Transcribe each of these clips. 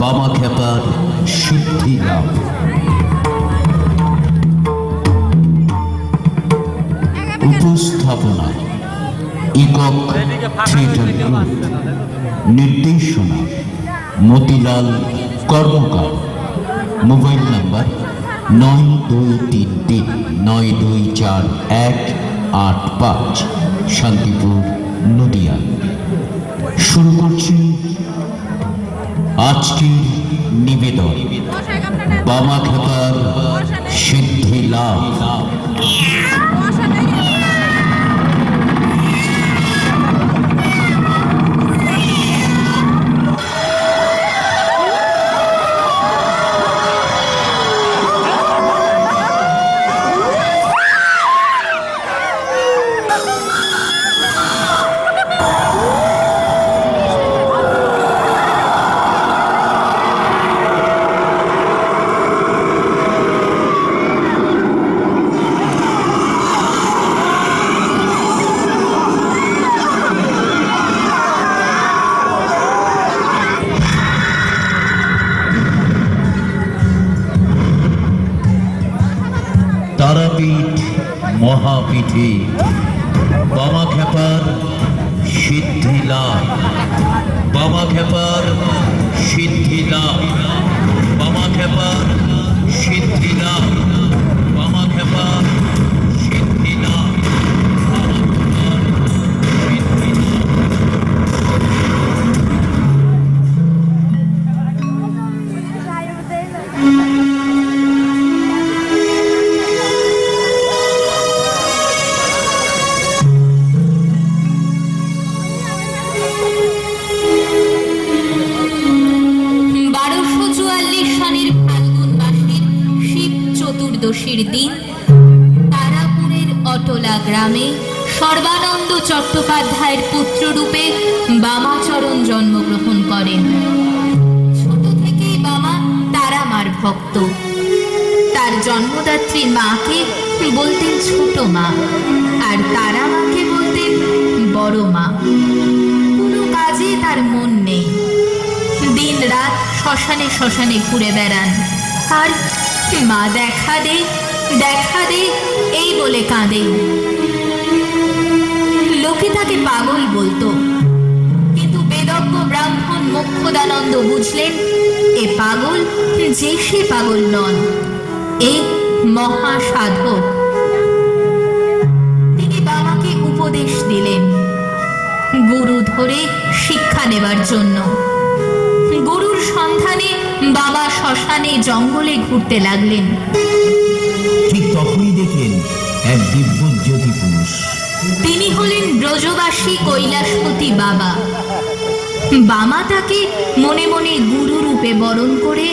বামাখ্যাপার সিদ্ধি লাভ। উপস্থাপনা একক থিয়েটার গ্রুপ। নির্দেশনা মতিলাল কর্মকার। Mobile number 9233924185, Shantipur, Nadia. শুরু করছি আজকের নিবেদন, বামাখ্যাপার সিদ্ধি লাভ। তারাপীঠ মহাপীঠে বামাখ্যাপার সিদ্ধি লাভ। বামাখ্যাপার সিদ্ধি লাভ। বামাখ্যাপার সিদ্ধি লাভ। বামাখ্যাপার সিদ্ধি লাভ। চতুর্দশীর দিন তারাপুরের অটলা গ্রামে সর্বানন্দ চট্টোপাধ্যায়ের পুত্ররূপে বামাচরণ জন্মগ্রহণ করেন। ছোট থেকেই বামা তারামার ভক্ত। তার জন্মদাত্রী মাকে বলতেন ছোট মা, আর তারা মাকে বলতেন বড় মা। কোনো কাজে তার মন নেই। দিন রাত শ্মশানে শ্মশানে ঘুরে বেড়ান, আর মা দেখা দে দেখা দে এই বলে কাঁদে। লোকে তাকে পাগল বলতো, কিন্তু বেদজ্ঞ ব্রাহ্মণ মোক্ষদানন্দ বুঝলেন এ পাগল যে সে পাগল নন, এ মহাসাধক। তিনি বাবাকে উপদেশ দিলেন গুরু ধরে শিক্ষা নেবার জন্য। গুরুর সন্ধানে বাবা শ্মশানে জঙ্গলে ঘুরতে লাগলেন। ঠিক তখনই দেখলেন এক দিব্যজ্যোতি পুরুষ। তিনি হলেন ব্রজবাসী কৈলাসপতি বাবা। বামা তাকে মনে মনে গুরু রূপে বরণ করে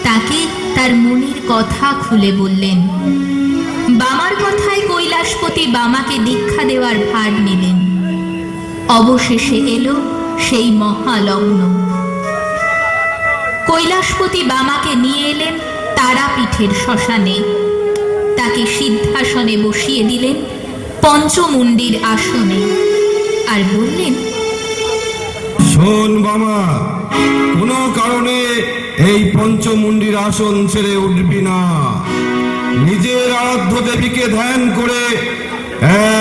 তাকে তার মনের কথা খুলে বললেন। বামার কথায় কৈলাসপতি বামাকে দীক্ষা দেওয়ার ভার নিলেন। অবশেষে এলো সেই মহালগ্ন। কৈলাসপতি বামাকে নিয়ে এলেন তারাপীঠের শ্মশানে। তাকে সিদ্ধাসনে বসিয়ে দিলেন পঞ্চমুণ্ডির আসনে, আর বললেন, শোন বামা, কোনো কারণে এই পঞ্চমুণ্ডির আসন ছেড়ে উঠবি না। নিজের আরাধ্য দেবীকে ধ্যান করে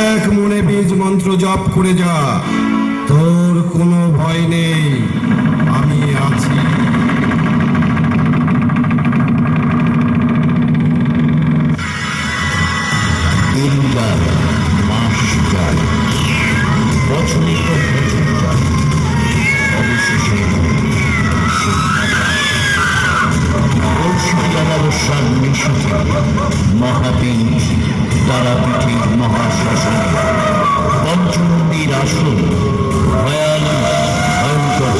এক মনে বীজ মন্ত্র জপ করে যা। তোর কোনো ভয় নেই, আমি আছি। মাস যায়, বছরের পর বছর যায়, অবশেষে অমাবস্যার নিশীথে মহাপীঠ তারাপীঠের মহাশ্মশানে পঞ্চমুণ্ডির আসন ভয়ানক ভয়ঙ্কর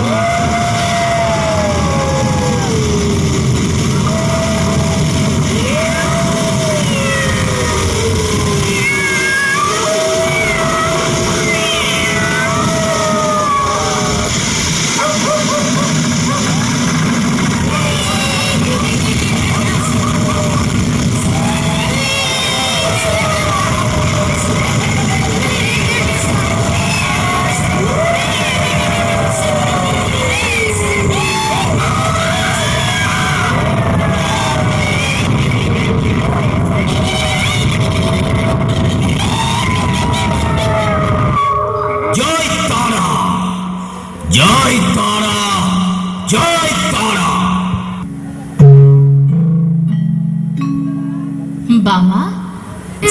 বামা,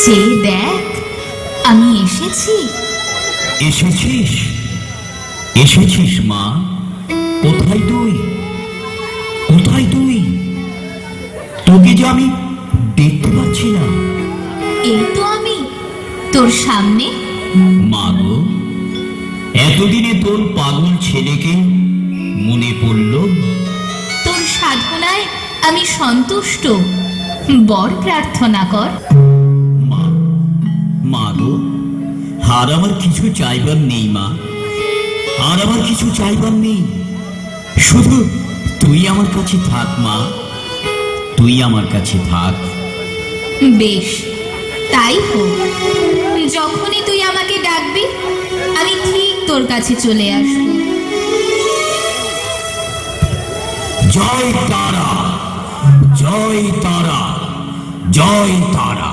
চেয়ে দেখ, আমি এসেছি। এসেছিস? এসেছিস মা? কোথায় তুই? কোথায় তুই? তোকে যে আমি দেখতে পাচ্ছি না। এই তো আমি, তোর সামনে। মা গো, এতদিনে তোর পাগল ছেলেকে মনে পড়ল? তোর সাধনায় আমি সন্তুষ্ট, বর প্রার্থনা কর। মা, মা গো, আর আমার কিছু চাইবার নেই মা, আর আমার কিছু চাইবার নেই। শুধু তুই আমার কাছে থাক মা, তুই আমার কাছে থাক। বেশ, তাই হোক। যখনই তুই আমাকে ডাকবি, আমি ঠিক তোর কাছে চলে আসবো। জয় তারা, জয় তারা, জয় তারা।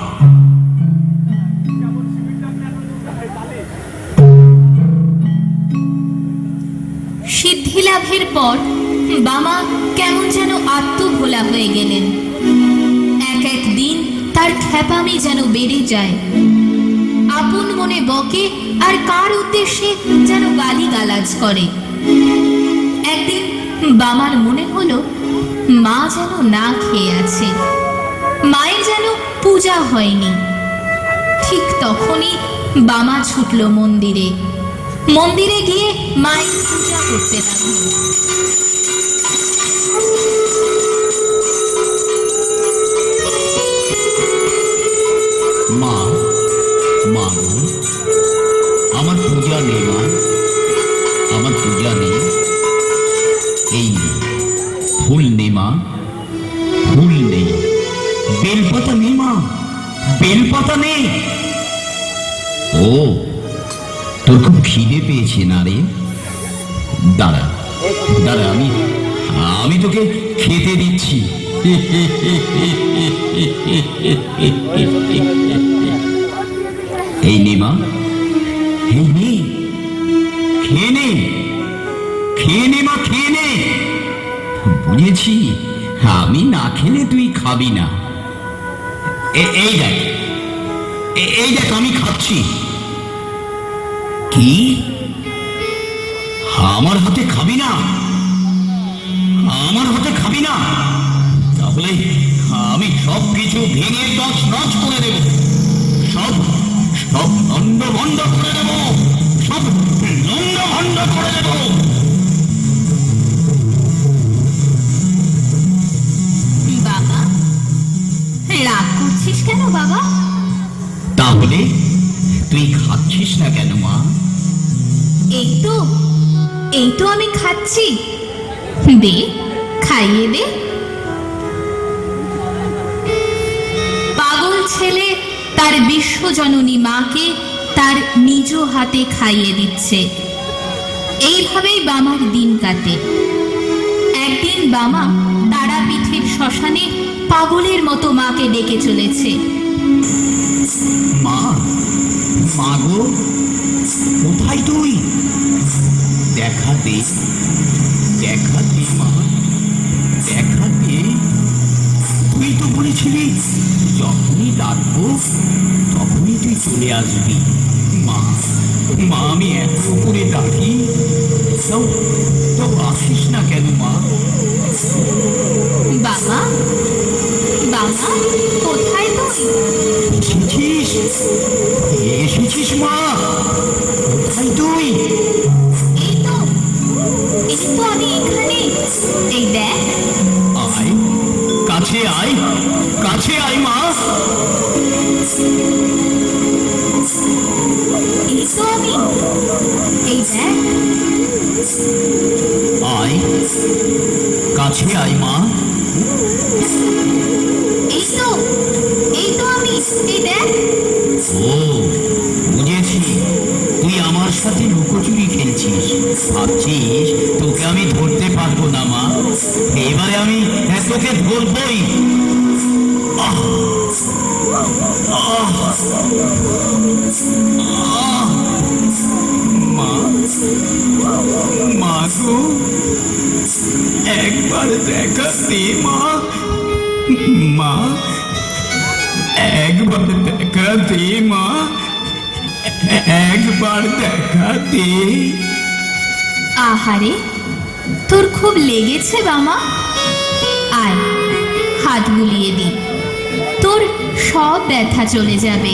সিদ্ধি লাভের পর বামা কেমন যেন আত্মভোলা হয়ে গেলেন। এক এক দিন তার খ্যাপামি যেন বেড়ে যায়। আপন মনে বকে আর কার উদ্দেশ্যে যেন গালিগালাজ করে। একদিন বামার মনে হলো মা যেন না খেয়ে আছে, মায়ের যেন পূজা হয়নি। ঠিক তখনই বামা ছুটল মন্দিরে। মন্দিরে গিয়ে মায়ের পূজা করতে লাগলো। মা, মা গো, আমার পূজা নেই মা, আমার পূজা নেই। এই নে, ফুল নেই মা, ফুল নেই। বেলপাতা নেই মা, বেলপাতা নেই। ও, তোর খুব খিদে পেয়েছে না রে? দাঁড়া দাঁড়া, আমি তোকে খেতে দিচ্ছি। এই নে মা, এই নে, খেয়ে নে, খেয়ে নে মা, খেয়ে নে। বুঝেছি, আমি না খেলে তুই খাবি না। এই দেখ, এই দেখ, আমি খাচ্ছি। কি? আমার হাতে খাবি না? আমার হাতে খাবি না? তাহলে আমি সব কিছু ভেঙে তছনছ করে দেব, সব সব লন্ড ভন্ড করে দেব, সব লন্ড ভন্ড করে দেব। বাবা, রাগ করছিস কেন বাবা? তাহলে তুই খাচ্ছিস না কেন মা? এই তো আমি খাচ্ছি। দে, খাইয়ে দে। পাগল ছেলে তার বিশ্বজননী মাকে তার নিজ হাতে খাইয়ে দিচ্ছে। এইভাবেই বামার দিন কাটে। একদিন বামা তারাপীঠের শ্মশানে পাগলের মতো মাকে ডেকে চলেছে। মা, মা গো, কোথায় তুই? দেখা দে, দেখা দে মা, দেখা দে। তুই তো বলেছিলি যখনই ডাকবো তখনই তুই চলে আসবি। মা, মা, আমি এত করে ডাকি, তাও আসিস না কেন মা? বাবা, বাবা, কোথায় তুই? এসেছিস? এসেছিস মা? কোথায় তুই? এই তো আমি এখানে। এই দেখ। আয়, কাছে আয়, কাছে আয় মা। এই তো আমি। এই দেখ। আয়, কাছে আয় মা। এই তো আমি। এই দেখ। ও, বুঝেছি, তুই আমার সাথে লুকোচুরি খেলছিস। ভাবছিস তোকে আমি ধরতে পারবো না মা। এবারে আমি তোকে ধরবই। আহ, আহ, আহ। মা, মা গো, একবার দেখা দে মা, মা, একবার দেখা দে মা, একবার দেখা দে। আহারে, তোর খুব লেগেছে বামা? আয়, হাত বুলিয়ে দি, তোর সব ব্যথা চলে যাবে।